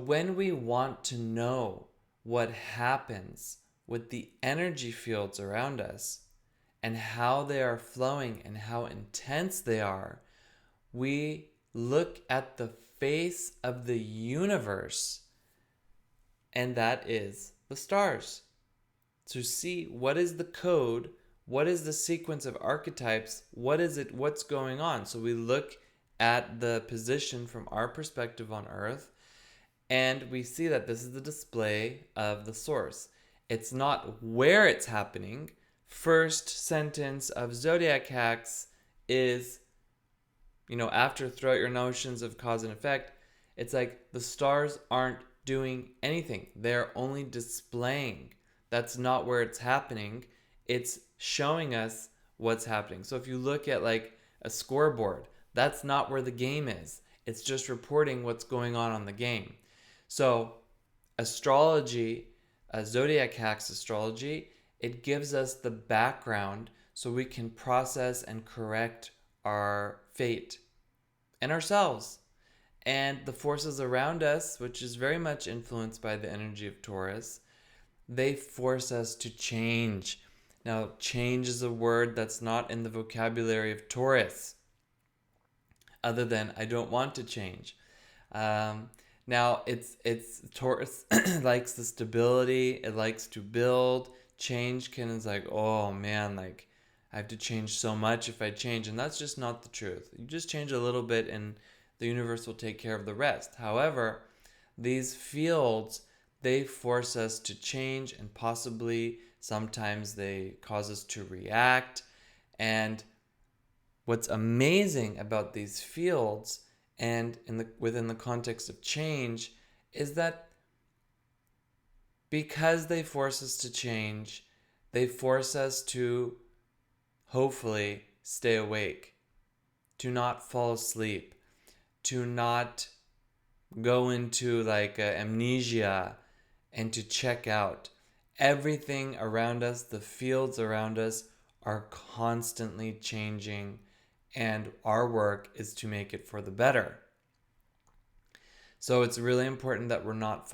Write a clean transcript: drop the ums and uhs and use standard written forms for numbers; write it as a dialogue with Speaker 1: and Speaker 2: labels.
Speaker 1: When we want to know what happens with the energy fields around us and how they are flowing and how intense they are, we look at the face of the universe, and that is the stars. To see what is the code, what is the sequence of archetypes, what's going on. So we look at the position from our perspective on Earth, and we see that this is the display of the source. It's not where it's happening. First sentence of Zodiac Hacks is, after throughout your notions of cause and effect, it's like the stars aren't doing anything. They're only displaying. That's not where it's happening. It's showing us what's happening. So if you look at like a scoreboard, that's not where the game is. It's just reporting what's going on the game. So astrology, Zodiac Hacks Astrology, it gives us the background so we can process and correct our fate and ourselves. And the forces around us, which is very much influenced by the energy of Taurus, they force us to change. Now, change is a word that's not in the vocabulary of Taurus, other than I don't want to change. Now, it's Taurus likes the stability. It likes to build. Change is like, oh man, like I have to change so much if I change, and that's just not the truth. You just change a little bit, and the universe will take care of the rest. However, these fields, they force us to change, and possibly sometimes they cause us to react. And what's amazing about these fields and within the context of change is that because they force us to change, they force us to hopefully stay awake, to not fall asleep, to not go into like amnesia, and to check out. Everything around us, the fields around us, are constantly changing, and our work is to make it for the better. So it's really important that we're not